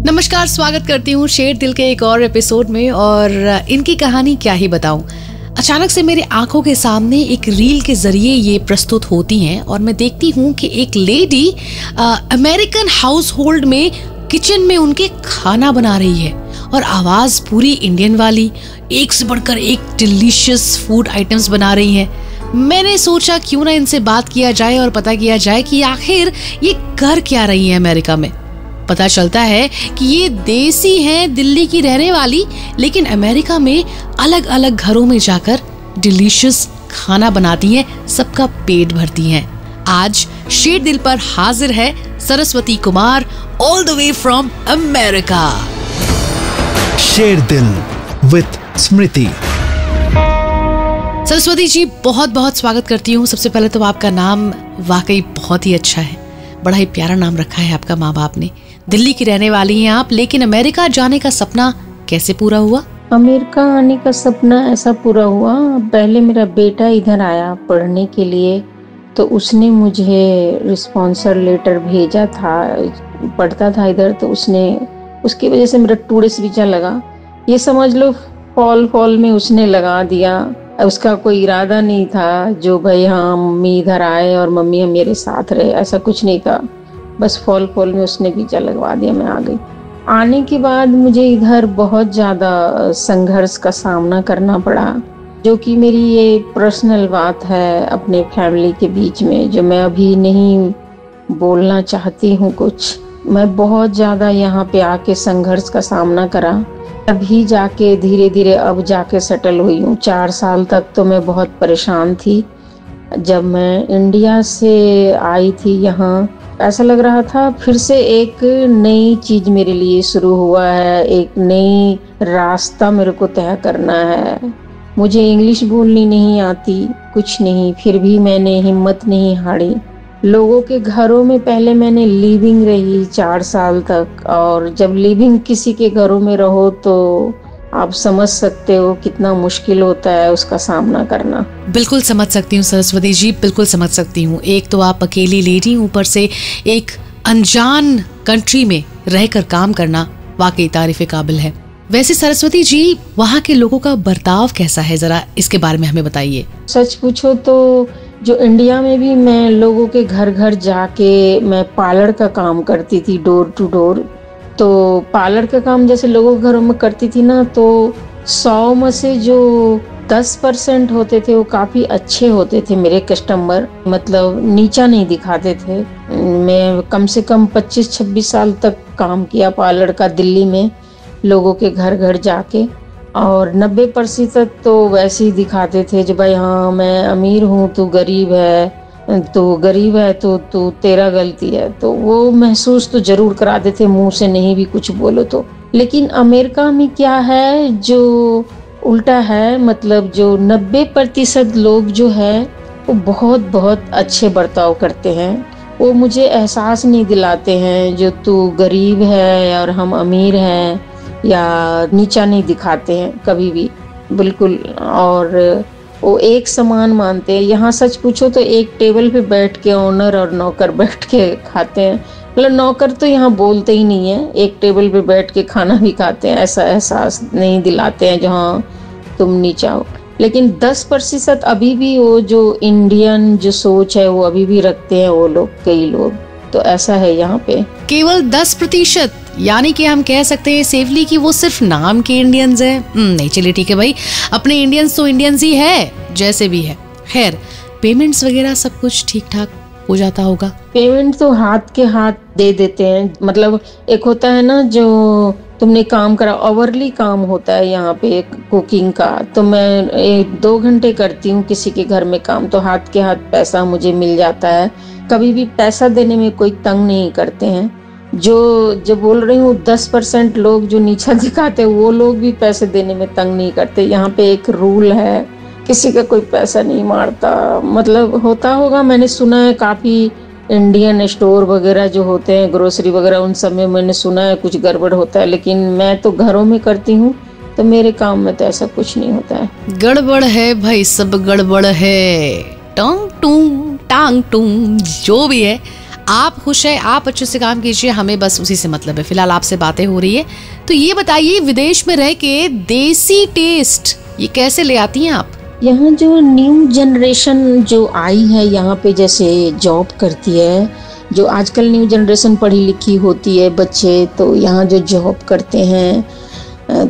नमस्कार, स्वागत करती हूँ शेर दिल के एक और एपिसोड में। और इनकी कहानी क्या ही बताऊं। अचानक से मेरे आंखों के सामने एक रील के जरिए ये प्रस्तुत होती हैं और मैं देखती हूँ कि एक लेडी अमेरिकन हाउस होल्ड में किचन में उनके खाना बना रही है और आवाज पूरी इंडियन वाली, एक से बढ़कर एक डिलीशियस फूड आइटम्स बना रही है। मैंने सोचा क्यों ना इनसे बात किया जाए और पता किया जाए कि आखिर ये कर क्या रही है अमेरिका में। पता चलता है कि ये देसी हैं, दिल्ली की रहने वाली, लेकिन अमेरिका में अलग अलग घरों में जाकर डिलीशियस खाना बनाती हैं, सबका पेट भरती हैं। आज शेर दिल पर हाजिर है Saraswati Kumar, all the way from America. शेर दिल विद स्मृति। सरस्वती जी, बहुत बहुत स्वागत करती हूँ। सबसे पहले तो आपका नाम वाकई बहुत ही अच्छा है, बड़ा ही प्यारा नाम रखा है आपका माँ बाप ने। दिल्ली की रहने वाली हैं आप, लेकिन अमेरिका जाने का सपना कैसे पूरा हुआ? अमेरिका आने का सपना ऐसा पूरा हुआ, पहले मेरा बेटा इधर आया पढ़ने के लिए, तो उसने मुझे रिस्पॉन्सर लेटर भेजा था, पढ़ता था इधर, तो उसकी वजह से मेरा टूरिस्ट वीजा लगा। ये समझ लो फॉल में उसने लगा दिया। उसका कोई इरादा नहीं था जो भाई हाँ मम्मी इधर आए और मम्मी मेरे साथ रहे, ऐसा कुछ नहीं था। बस फॉल में उसने वीजा लगवा दिया, मैं आ गई। आने के बाद मुझे इधर बहुत ज़्यादा संघर्ष का सामना करना पड़ा, जो कि मेरी ये पर्सनल बात है अपने फैमिली के बीच में, जो मैं अभी नहीं बोलना चाहती हूँ कुछ। मैं बहुत ज़्यादा यहाँ पे आके संघर्ष का सामना करा, अभी जाके धीरे धीरे अब जाके सेटल हुई हूँ। 4 साल तक तो मैं बहुत परेशान थी। जब मैं इंडिया से आई थी यहाँ, ऐसा लग रहा था फिर से एक नई चीज मेरे लिए शुरू हुआ है, एक नई रास्ता मेरे को तय करना है। मुझे इंग्लिश बोलनी नहीं आती, कुछ नहीं, फिर भी मैंने हिम्मत नहीं हारी। लोगों के घरों में पहले मैंने लिविंग रही 4 साल तक, और जब लिविंग किसी के घरों में रहो तो आप समझ सकते हो कितना मुश्किल होता है उसका सामना करना। बिल्कुल समझ सकती हूँ सरस्वती जी, बिल्कुल समझ सकती हूँ। एक तो आप अकेली लेडी, ऊपर से एक अनजान कंट्री में रहकर काम करना वाकई तारीफ़े काबिल है। वैसे सरस्वती जी, वहाँ के लोगों का बर्ताव कैसा है, जरा इसके बारे में हमें बताइए। सच पूछो तो जो इंडिया में भी मैं लोगों के घर घर जाके मैं पार्लर का काम करती थी, डोर टू डोर। तो पार्लर का काम जैसे लोगों के घरों में करती थी ना, तो 100 में से जो 10% होते थे वो काफ़ी अच्छे होते थे मेरे कस्टमर, मतलब नीचा नहीं दिखाते थे। मैं कम से कम 25-26 साल तक काम किया पार्लर का दिल्ली में, लोगों के घर घर जाके, और 90% तो वैसे ही दिखाते थे जो भाई हाँ मैं अमीर हूँ, तू गरीब है तो तेरा गलती है। तो वो महसूस तो जरूर कराते थे, मुंह से नहीं भी कुछ बोलो तो। लेकिन अमेरिका में क्या है जो उल्टा है, मतलब जो 90% लोग जो है वो बहुत अच्छे बर्ताव करते हैं। वो मुझे एहसास नहीं दिलाते हैं जो तू गरीब है और हम अमीर हैं, या नीचा नहीं दिखाते हैं कभी भी, बिल्कुल। और वो एक समान मानते हैं। यहाँ सच पूछो तो एक टेबल पे बैठ के ओनर और नौकर बैठ के खाते हैं, मतलब नौकर तो यहाँ बोलते ही नहीं है, एक टेबल पे बैठ के खाना भी खाते हैं, ऐसा एहसास नहीं दिलाते हैं जहाँ तुम नीचा हो। लेकिन 10% अभी भी वो जो इंडियन जो सोच है वो अभी भी रखते हैं वो लोग, कई लोग। तो ऐसा है यहाँ पे। केवल 10%, यानी कि हम कह सकते हैं सेफली कि वो सिर्फ नाम के इंडियंस हैं। नहीं, चलिए ठीक है भाई, अपने इंडियंस तो इंडियंस ही है जैसे भी है। खैर, पेमेंट्स वगैरह सब कुछ ठीक ठाक हो जाता होगा? पेमेंट तो हाथ के हाथ दे देते हैं, मतलब एक होता है ना जो तुमने काम करा, ओवरली काम होता है यहाँ पे कुकिंग का, तो मैं 1-2 घंटे करती हूँ किसी के घर में काम, तो हाथ के हाथ पैसा मुझे मिल जाता है। कभी भी पैसा देने में कोई तंग नहीं करते हैं। जो बोल रही हूँ 10% लोग जो नीचा दिखाते हैं वो लोग भी पैसे देने में तंग नहीं करते। यहाँ पे एक रूल है, किसी का कोई पैसा नहीं मारता, मतलब होता होगा, मैंने सुना है काफ़ी इंडियन स्टोर वगैरह जो होते हैं, ग्रोसरी वगैरह, उन सब में मैंने सुना है कुछ गड़बड़ होता है, लेकिन मैं तो घरों में करती हूँ तो मेरे काम में तो ऐसा कुछ नहीं होता है। गड़बड़ है भाई, सब गड़बड़ है, टांग टूंग जो भी है। आप खुश हैं, आप अच्छे से काम कीजिए, हमें बस उसी से मतलब है। फिलहाल आपसे बातें हो रही है, तो ये बताइए विदेश में रह के देसी टेस्ट ये कैसे ले आती हैं आप? यहाँ जो न्यू जनरेशन जो आई है यहाँ पे, जैसे जॉब करती है, जो आजकल न्यू जनरेशन पढ़ी लिखी होती है बच्चे, तो यहाँ जो जॉब करते हैं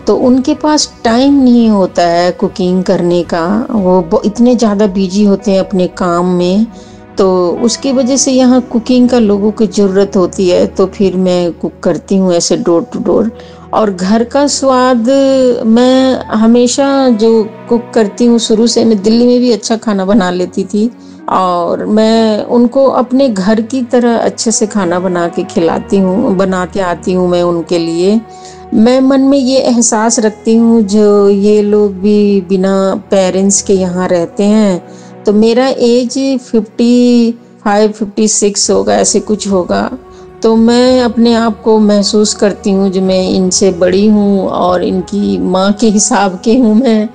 तो उनके पास टाइम नहीं होता है कुकिंग करने का। वो इतने ज़्यादा बिजी होते हैं अपने काम में, तो उसकी वजह से यहाँ कुकिंग का लोगों की ज़रूरत होती है। तो फिर मैं कुक करती हूँ ऐसे डोर टू डोर। और घर का स्वाद मैं हमेशा जो कुक करती हूँ, शुरू से मैं दिल्ली में भी अच्छा खाना बना लेती थी, और मैं उनको अपने घर की तरह अच्छे से खाना बना के खिलाती हूँ, बना के आती हूँ मैं उनके लिए। मैं मन में ये एहसास रखती हूँ जो ये लोग भी बिना पेरेंट्स के यहाँ रहते हैं, तो मेरा एज 55-56 होगा, ऐसे कुछ होगा, तो मैं अपने आप को महसूस करती हूँ जो मैं इनसे बड़ी हूँ और इनकी माँ के हिसाब के हूँ, मैं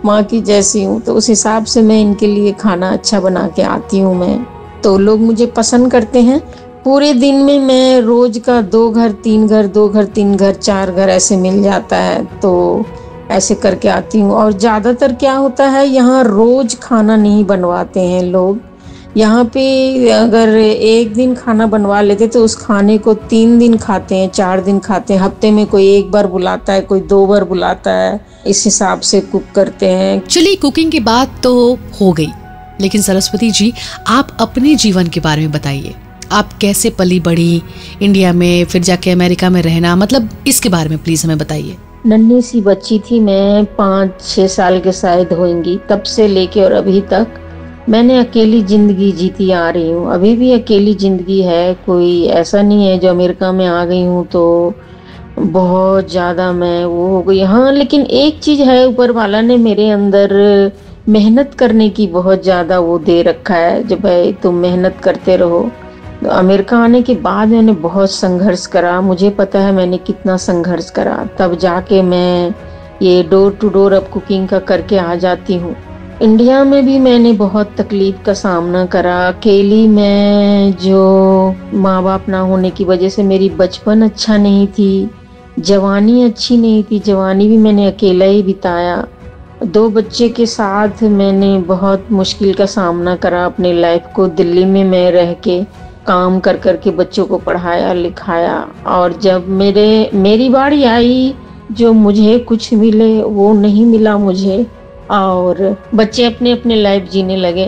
माँ की जैसी हूँ, तो उस हिसाब से मैं इनके लिए खाना अच्छा बना के आती हूँ मैं। तो लोग मुझे पसंद करते हैं। पूरे दिन में मैं रोज का 2 घर 3 घर 2 घर 3 घर 4 घर ऐसे मिल जाता है, तो ऐसे करके आती हूँ। और ज़्यादातर क्या होता है, यहाँ रोज खाना नहीं बनवाते हैं लोग। यहाँ पे अगर एक दिन खाना बनवा लेते तो उस खाने को 3 दिन खाते हैं, 4 दिन खाते हैं। हफ्ते में कोई 1 बार बुलाता है, कोई 2 बार बुलाता है, इस हिसाब से कुक करते हैं। चलिए, कुकिंग की बात तो हो गई, लेकिन सरस्वती जी आप अपने जीवन के बारे में बताइए। आप कैसे पली बढ़ी इंडिया में, फिर जाके अमेरिका में रहना, मतलब इसके बारे में प्लीज हमें बताइए। नन्ही सी बच्ची थी मैं, 5-6 साल के शायद होंगी, तब से लेके और अभी तक मैंने अकेली ज़िंदगी जीती आ रही हूँ। अभी भी अकेली ज़िंदगी है, कोई ऐसा नहीं है जो अमेरिका में आ गई हूँ तो बहुत ज़्यादा मैं वो हो गई। हाँ, लेकिन एक चीज़ है, ऊपर वाला ने मेरे अंदर मेहनत करने की बहुत ज़्यादा वो दे रखा है, जब भाई तुम मेहनत करते रहो। तो अमेरिका आने के बाद मैंने बहुत संघर्ष करा, मुझे पता है मैंने कितना संघर्ष करा, तब जाके मैं ये डोर टू डोर अब कुकिंग का करके आ जाती हूँ। इंडिया में भी मैंने बहुत तकलीफ का सामना करा, अकेली मैं, जो माँ बाप ना होने की वजह से मेरी बचपन अच्छा नहीं थी, जवानी अच्छी नहीं थी, जवानी भी मैंने अकेला ही बिताया। 2 बच्चे के साथ मैंने बहुत मुश्किल का सामना करा अपनी लाइफ को। दिल्ली में मैं रह के काम कर कर के बच्चों को पढ़ाया लिखाया, और जब मेरी बारी आई जो मुझे कुछ मिले वो नहीं मिला मुझे, और बच्चे अपने अपने लाइफ जीने लगे।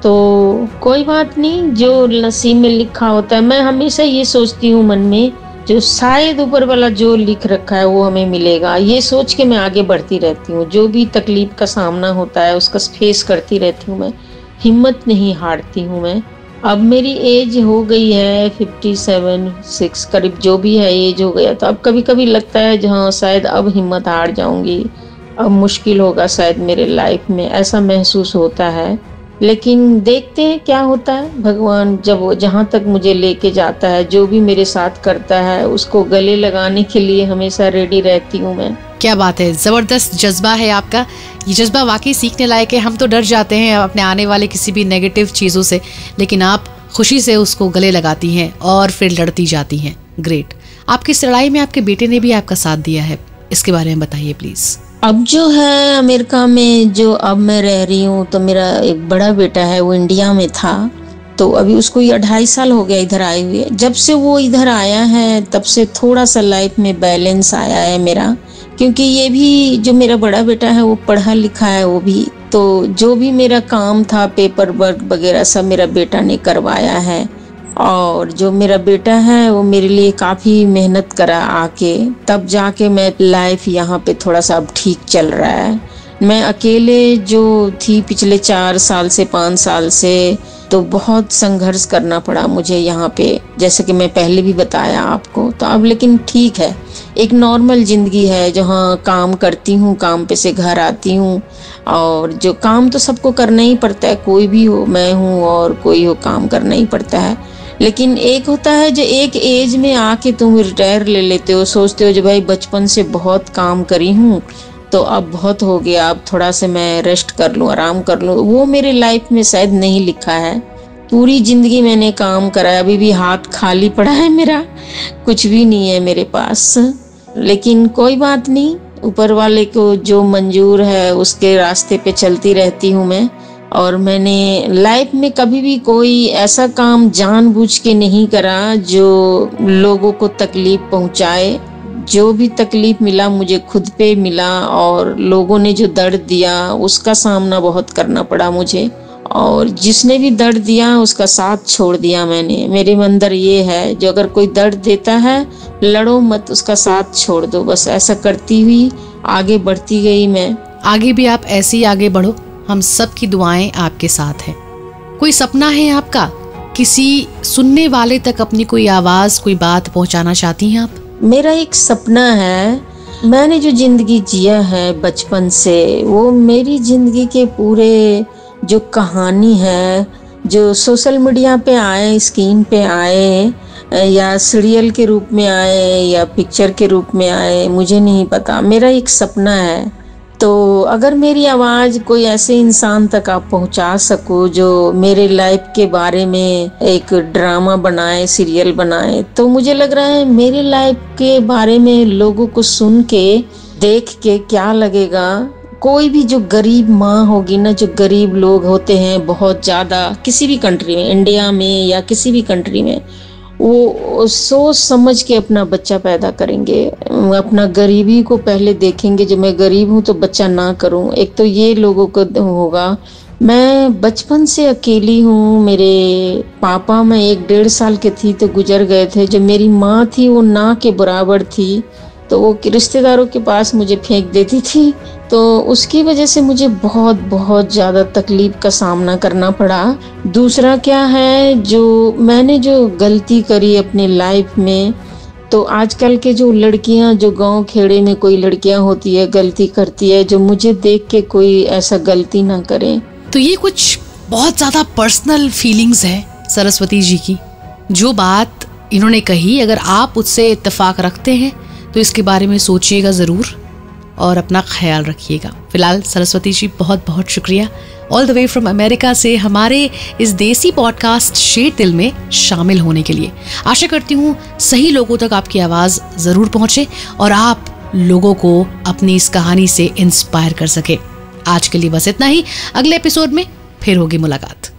तो कोई बात नहीं, जो नसीब में लिखा होता है। मैं हमेशा ये सोचती हूँ मन में, जो शायद ऊपर वाला जो लिख रखा है वो हमें मिलेगा, ये सोच के मैं आगे बढ़ती रहती हूँ। जो भी तकलीफ का सामना होता है उसका फेस करती रहती हूँ मैं, हिम्मत नहीं हारती हूँ मैं। अब मेरी एज हो गई है 57-6 करीब, जो भी है एज हो गया, तो अब कभी कभी लगता है जहाँ शायद अब हिम्मत हार जाऊंगी, अब मुश्किल होगा शायद मेरे लाइफ में, ऐसा महसूस होता है। लेकिन देखते हैं क्या होता है। भगवान जब वो जहाँ तक मुझे लेके जाता है, जो भी मेरे साथ करता है उसको गले लगाने के लिए हमेशा रेडी रहती हूँ मैं। क्या बात है, जबरदस्त जज्बा है आपका। ये जज्बा वाकई सीखने लायक है। हम तो डर जाते हैं अपने आने वाले किसी भी नेगेटिव चीजों से, लेकिन आप खुशी से उसको गले लगाती हैं और फिर लड़ती जाती हैं। ग्रेट। आपकी इस लड़ाई में आपके बेटे ने भी आपका साथ दिया है, इसके बारे में बताइए प्लीज। अब जो है अमेरिका में जो अब मैं रह रही हूँ, तो मेरा एक बड़ा बेटा है, वो इंडिया में था, तो अभी उसको ये 2.5 साल हो गया इधर आए हुए। जब से वो इधर आया है तब से थोड़ा सा लाइफ में बैलेंस आया है मेरा, क्योंकि ये भी जो मेरा बड़ा बेटा है वो पढ़ा लिखा है वो भी, तो जो भी मेरा काम था पेपर वर्क वगैरह सब मेरा बेटा ने करवाया है। और जो मेरा बेटा है वो मेरे लिए काफ़ी मेहनत करा आके, तब जाके मैं लाइफ यहाँ पे थोड़ा सा अब ठीक चल रहा है। मैं अकेले जो थी पिछले 4 साल से 5 साल से, तो बहुत संघर्ष करना पड़ा मुझे यहाँ पे, जैसे कि मैं पहले भी बताया आपको। तो अब लेकिन ठीक है, एक नॉर्मल ज़िंदगी है जहाँ काम करती हूँ, काम पे से घर आती हूँ, और जो काम तो सबको करना ही पड़ता है, कोई भी हो, मैं हूँ और कोई हो, काम करना ही पड़ता है। लेकिन एक होता है जो एक एज में आके तुम रिटायर ले लेते हो, सोचते हो जो भाई बचपन से बहुत काम करी हूँ तो अब बहुत हो गया, अब थोड़ा से मैं रेस्ट कर लूँ, आराम कर लूँ। वो मेरे लाइफ में शायद नहीं लिखा है, पूरी जिंदगी मैंने काम करा, अभी भी हाथ खाली पड़ा है मेरा, कुछ भी नहीं है मेरे पास। लेकिन कोई बात नहीं, ऊपर वाले को जो मंजूर है उसके रास्ते पे चलती रहती हूँ मैं। और मैंने लाइफ में कभी भी कोई ऐसा काम जानबूझ के नहीं करा जो लोगों को तकलीफ पहुंचाए। जो भी तकलीफ मिला मुझे खुद पे मिला, और लोगों ने जो दर्द दिया उसका सामना बहुत करना पड़ा मुझे। और जिसने भी दर्द दिया उसका साथ छोड़ दिया मैंने। मेरे अंदर ये है, जो अगर कोई दर्द देता है लड़ो मत, उसका साथ छोड़ दो। बस ऐसा करती हुई आगे बढ़ती गई मैं। आगे भी आप ऐसे ही आगे बढ़ो, हम सब की दुआएं आपके साथ हैं। कोई सपना है आपका, किसी सुनने वाले तक अपनी कोई आवाज, कोई बात पहुंचाना चाहती हैं आप? मेरा एक सपना है, मैंने जो जिंदगी जिया है बचपन से, वो मेरी जिंदगी के पूरे जो कहानी है, जो सोशल मीडिया पे आए, स्क्रीन पे आए, या सीरियल के रूप में आए या पिक्चर के रूप में आए, मुझे नहीं पता। मेरा एक सपना है, तो अगर मेरी आवाज़ कोई ऐसे इंसान तक आप पहुंचा सको जो मेरे लाइफ के बारे में एक ड्रामा बनाए, सीरियल बनाए, तो मुझे लग रहा है मेरे लाइफ के बारे में लोगों को सुन के, देख के क्या लगेगा। कोई भी जो गरीब माँ होगी ना, जो गरीब लोग होते हैं बहुत ज़्यादा किसी भी कंट्री में, इंडिया में या किसी भी कंट्री में, वो सोच समझ के अपना बच्चा पैदा करेंगे, अपना गरीबी को पहले देखेंगे। जो मैं गरीब हूँ तो बच्चा ना करूँ, एक तो ये लोगों को होगा। मैं बचपन से अकेली हूँ। मेरे पापा, मैं 1-1.5 साल की थी तो गुजर गए थे। जो मेरी माँ थी वो ना के बराबर थी, तो वो रिश्तेदारों के पास मुझे फेंक देती थी। तो उसकी वजह से मुझे बहुत बहुत ज़्यादा तकलीफ का सामना करना पड़ा। दूसरा क्या है, जो मैंने जो गलती करी अपने लाइफ में, तो आजकल के जो लड़कियां, जो गांव खेड़े में कोई लड़कियां होती है, गलती करती है, जो मुझे देख के कोई ऐसा गलती ना करे। तो ये कुछ बहुत ज़्यादा पर्सनल फीलिंग्स है सरस्वती जी की। जो बात इन्होंने कही, अगर आप उससे इत्तेफाक रखते हैं तो इसके बारे में सोचिएगा ज़रूर और अपना ख्याल रखिएगा। फिलहाल सरस्वती जी बहुत बहुत शुक्रिया all the way from America से हमारे इस देसी पॉडकास्ट शेर दिल में शामिल होने के लिए। आशा करती हूँ सही लोगों तक आपकी आवाज़ ज़रूर पहुँचे और आप लोगों को अपनी इस कहानी से इंस्पायर कर सके। आज के लिए बस इतना ही, अगले एपिसोड में फिर होगी मुलाकात।